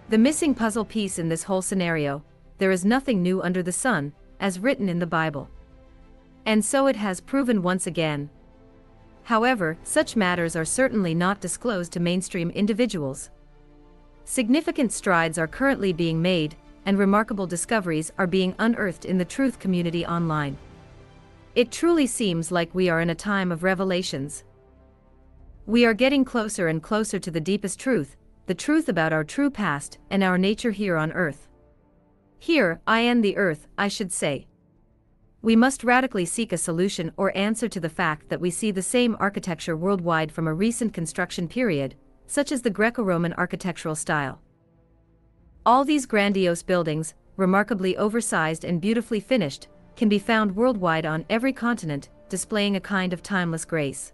The missing puzzle piece in this whole scenario: there is nothing new under the sun, as written in the Bible. And so it has proven once again. However, such matters are certainly not disclosed to mainstream individuals. Significant strides are currently being made, and remarkable discoveries are being unearthed in the truth community online. It truly seems like we are in a time of revelations. We are getting closer and closer to the deepest truth, the truth about our true past and our nature here on Earth. Here, and the Earth, I should say. We must radically seek a solution or answer to the fact that we see the same architecture worldwide from a recent construction period, such as the Greco-Roman architectural style. All these grandiose buildings, remarkably oversized and beautifully finished, can be found worldwide on every continent, displaying a kind of timeless grace.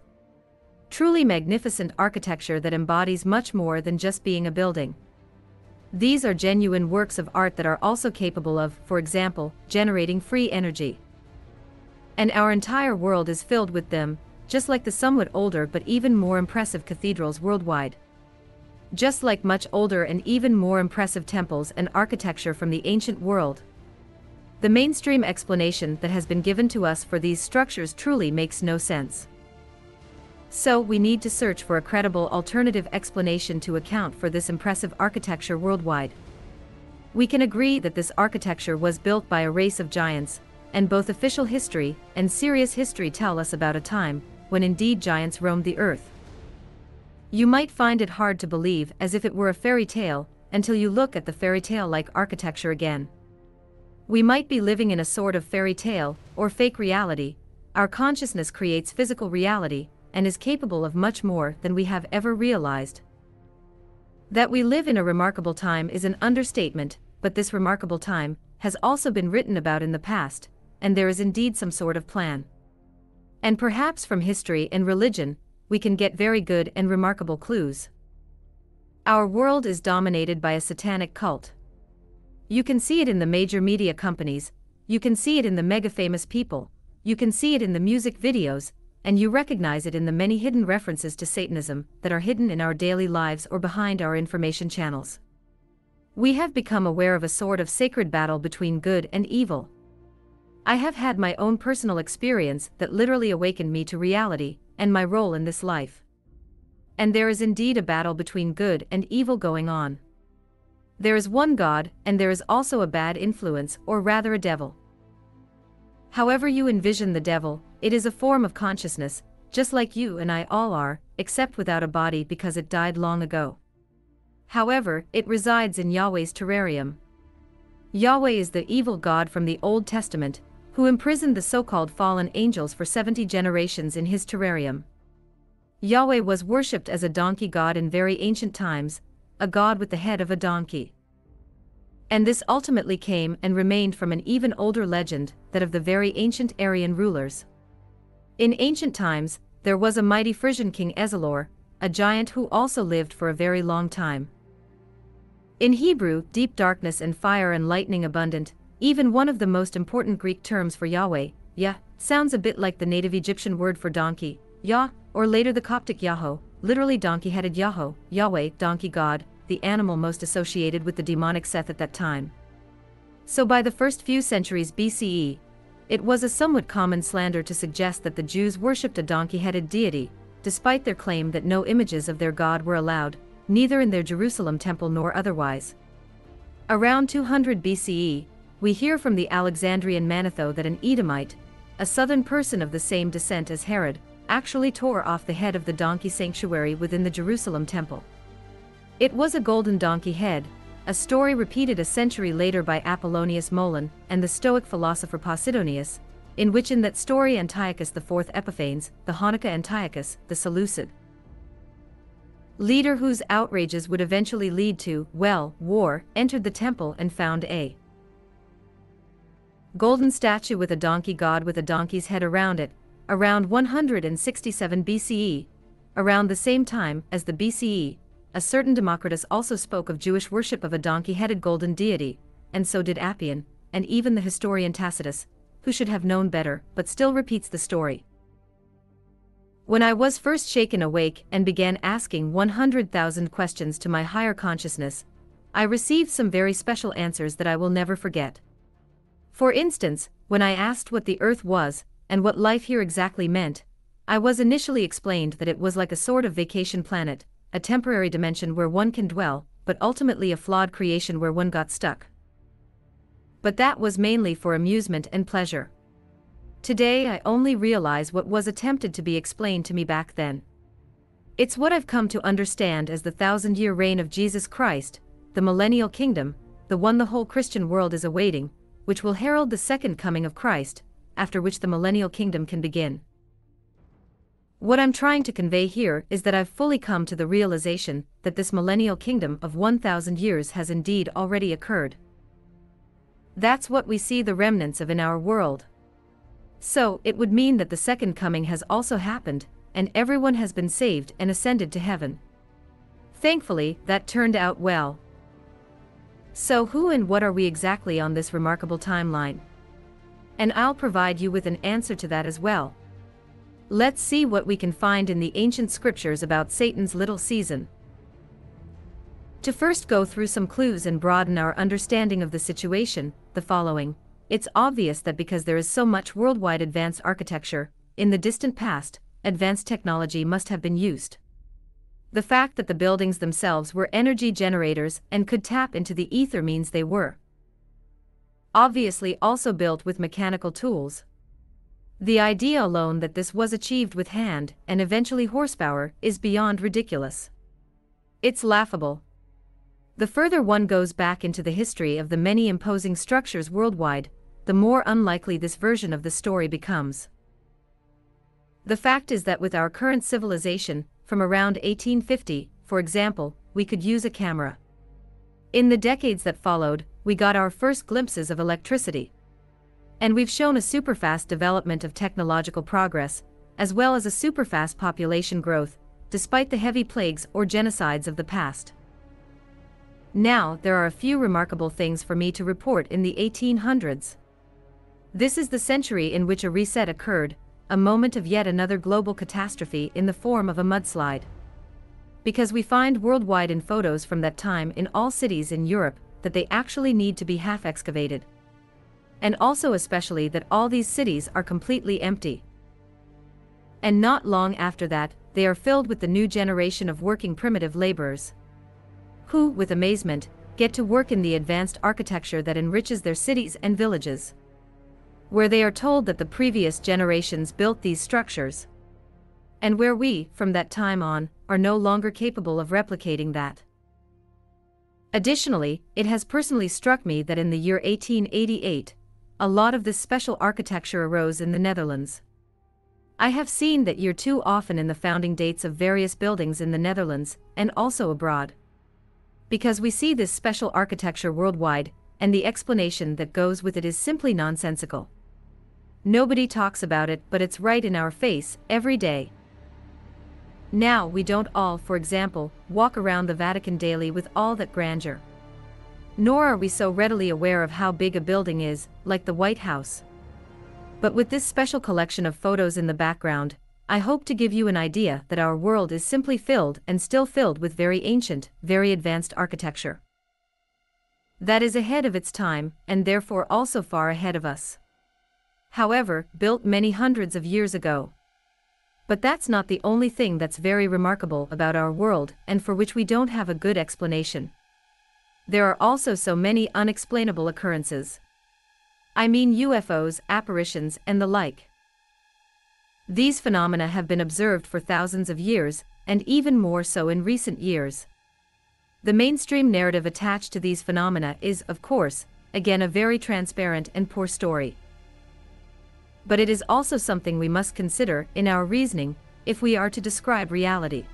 Truly magnificent architecture that embodies much more than just being a building. These are genuine works of art that are also capable of, for example, generating free energy. And our entire world is filled with them, just like the somewhat older but even more impressive cathedrals worldwide. Just like much older and even more impressive temples and architecture from the ancient world. The mainstream explanation that has been given to us for these structures truly makes no sense. So we need to search for a credible alternative explanation to account for this impressive architecture worldwide. We can agree that this architecture was built by a race of giants, and both official history and serious history tell us about a time when indeed giants roamed the earth. You might find it hard to believe, as if it were a fairy tale, until you look at the fairy tale-like architecture again. We might be living in a sort of fairy tale, or fake reality. Our consciousness creates physical reality, and is capable of much more than we have ever realized. That we live in a remarkable time is an understatement, but this remarkable time has also been written about in the past, and there is indeed some sort of plan. And perhaps from history and religion, we can get very good and remarkable clues. Our world is dominated by a satanic cult. You can see it in the major media companies, you can see it in the mega-famous people, you can see it in the music videos, and you recognize it in the many hidden references to Satanism that are hidden in our daily lives or behind our information channels. We have become aware of a sort of sacred battle between good and evil. I have had my own personal experience that literally awakened me to reality and my role in this life. And there is indeed a battle between good and evil going on. There is one God, and there is also a bad influence, or rather a devil. However you envision the devil, it is a form of consciousness, just like you and I all are, except without a body because it died long ago. However, it resides in Yahweh's terrarium. Yahweh is the evil God from the Old Testament, who imprisoned the so-called fallen angels for 70 generations in his terrarium. Yahweh was worshipped as a donkey god in very ancient times, a god with the head of a donkey. And this ultimately came and remained from an even older legend, that of the very ancient Aryan rulers. In ancient times, there was a mighty Frisian king Ezelor, a giant who also lived for a very long time. In Hebrew, deep darkness and fire and lightning abundant, even one of the most important Greek terms for Yahweh, Yah, sounds a bit like the native Egyptian word for donkey, Yah, or later the Coptic Yahoo, literally donkey-headed Yahoo, Yahweh, donkey god, the animal most associated with the demonic Seth at that time. So by the first few centuries BCE, it was a somewhat common slander to suggest that the Jews worshipped a donkey-headed deity, despite their claim that no images of their god were allowed, neither in their Jerusalem temple nor otherwise. Around 200 BCE, we hear from the Alexandrian Manetho that an Edomite, a southern person of the same descent as Herod, actually tore off the head of the donkey sanctuary within the Jerusalem temple. It was a golden donkey head, a story repeated a century later by Apollonius Molon and the Stoic philosopher Posidonius, in which in that story Antiochus IV Epiphanes, the Hanukkah Antiochus, the Seleucid leader whose outrages would eventually lead to, war, entered the temple and found a golden statue with a donkey god with a donkey's head around it, around 167 BCE, around the same time as the BCE, a certain Democritus also spoke of Jewish worship of a donkey-headed golden deity, and so did Appian, and even the historian Tacitus, who should have known better, but still repeats the story. When I was first shaken awake and began asking 100,000 questions to my higher consciousness, I received some very special answers that I will never forget. For instance, when I asked what the Earth was, and what life here exactly meant, I was initially explained that it was like a sort of vacation planet, a temporary dimension where one can dwell, but ultimately a flawed creation where one got stuck. But that was mainly for amusement and pleasure. Today I only realize what was attempted to be explained to me back then. It's what I've come to understand as the 1,000-year reign of Jesus Christ, the millennial kingdom, the one the whole Christian world is awaiting, which will herald the second coming of Christ, after which the millennial kingdom can begin. What I'm trying to convey here is that I've fully come to the realization that this millennial kingdom of 1,000 years has indeed already occurred. That's what we see the remnants of in our world. So, it would mean that the second coming has also happened, and everyone has been saved and ascended to heaven. Thankfully, that turned out well. So who and what are we exactly on this remarkable timeline? And I'll provide you with an answer to that as well. Let's see what we can find in the ancient scriptures about Satan's little season. To first go through some clues and broaden our understanding of the situation, the following. It's obvious that because there is so much worldwide advanced architecture, in the distant past, advanced technology must have been used. The fact that the buildings themselves were energy generators and could tap into the ether means they were obviously also built with mechanical tools. The idea alone that this was achieved with hand and eventually horsepower is beyond ridiculous. It's laughable. The further one goes back into the history of the many imposing structures worldwide, the more unlikely this version of the story becomes. The fact is that with our current civilization, from around 1850, for example, we could use a camera. In the decades that followed, we got our first glimpses of electricity. And we've shown a superfast development of technological progress, as well as a superfast population growth, despite the heavy plagues or genocides of the past. Now, there are a few remarkable things for me to report in the 1800s. This is the century in which a reset occurred, a moment of yet another global catastrophe in the form of a mudslide. Because we find worldwide in photos from that time in all cities in Europe that they actually need to be half excavated. And also especially that all these cities are completely empty. And not long after that, they are filled with the new generation of working primitive laborers, who, with amazement, get to work in the advanced architecture that enriches their cities and villages, where they are told that the previous generations built these structures, and where we, from that time on, are no longer capable of replicating that. Additionally, it has personally struck me that in the year 1888, a lot of this special architecture arose in the Netherlands. I have seen that year too often in the founding dates of various buildings in the Netherlands, and also abroad. Because we see this special architecture worldwide, and the explanation that goes with it is simply nonsensical. Nobody talks about it, but it's right in our face, every day. Now we don't all, for example, walk around the Vatican daily with all that grandeur. Nor are we so readily aware of how big a building is, like the White House. But with this special collection of photos in the background, I hope to give you an idea that our world is simply filled and still filled with very ancient, very advanced architecture. That is ahead of its time, and therefore also far ahead of us. However, built many hundreds of years ago. But that's not the only thing that's very remarkable about our world and for which we don't have a good explanation. There are also so many unexplainable occurrences. I mean UFOs, apparitions, and the like. These phenomena have been observed for thousands of years, and even more so in recent years. The mainstream narrative attached to these phenomena is, of course, again a very transparent and poor story. But it is also something we must consider in our reasoning if we are to describe reality.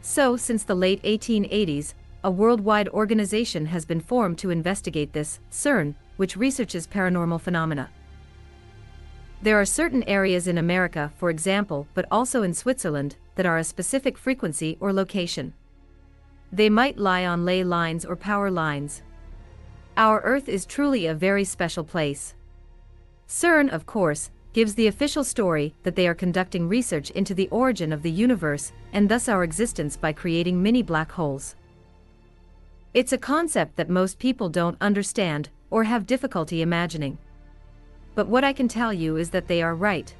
So, since the late 1880s, a worldwide organization has been formed to investigate this, CERN, which researches paranormal phenomena. There are certain areas in America, for example, but also in Switzerland, that are a specific frequency or location. They might lie on ley lines or power lines. Our Earth is truly a very special place. CERN, of course, gives the official story that they are conducting research into the origin of the universe and thus our existence by creating mini black holes. It's a concept that most people don't understand or have difficulty imagining. But what I can tell you is that they are right.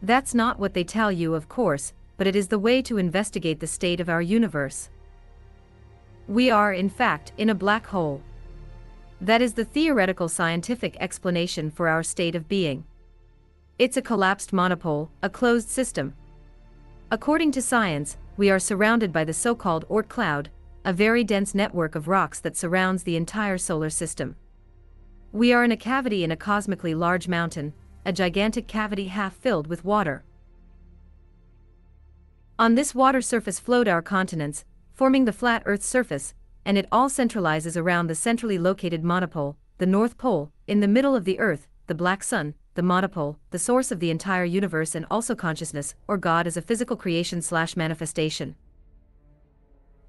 That's not what they tell you, of course, but it is the way to investigate the state of our universe. We are, in fact, in a black hole. That is the theoretical scientific explanation for our state of being. It's a collapsed monopole, a closed system. According to science, we are surrounded by the so-called Oort cloud, a very dense network of rocks that surrounds the entire solar system. We are in a cavity in a cosmically large mountain, a gigantic cavity half filled with water. On this water surface float our continents, forming the flat Earth's surface, and it all centralizes around the centrally located monopole, the North Pole, in the middle of the Earth, the black sun, the monopole, the source of the entire universe and also consciousness, or God as a physical creation/manifestation.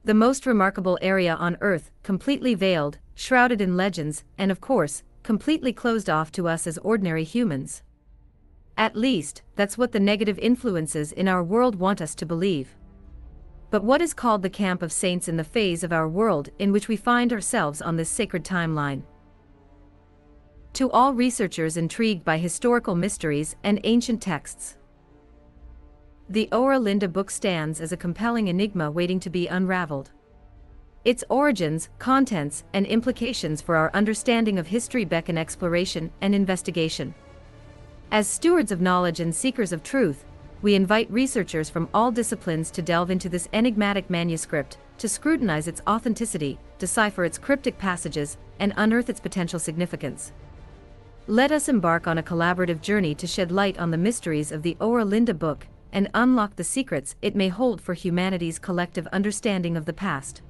The most remarkable area on Earth, completely veiled, shrouded in legends, and of course, completely closed off to us as ordinary humans. At least, that's what the negative influences in our world want us to believe. But what is called the camp of saints in the phase of our world in which we find ourselves on this sacred timeline? To all researchers intrigued by historical mysteries and ancient texts, the Ora Linda book stands as a compelling enigma waiting to be unraveled. Its origins, contents, and implications for our understanding of history beckon exploration and investigation. As stewards of knowledge and seekers of truth, we invite researchers from all disciplines to delve into this enigmatic manuscript, to scrutinize its authenticity, decipher its cryptic passages, and unearth its potential significance. Let us embark on a collaborative journey to shed light on the mysteries of the Ora Linda book and unlock the secrets it may hold for humanity's collective understanding of the past.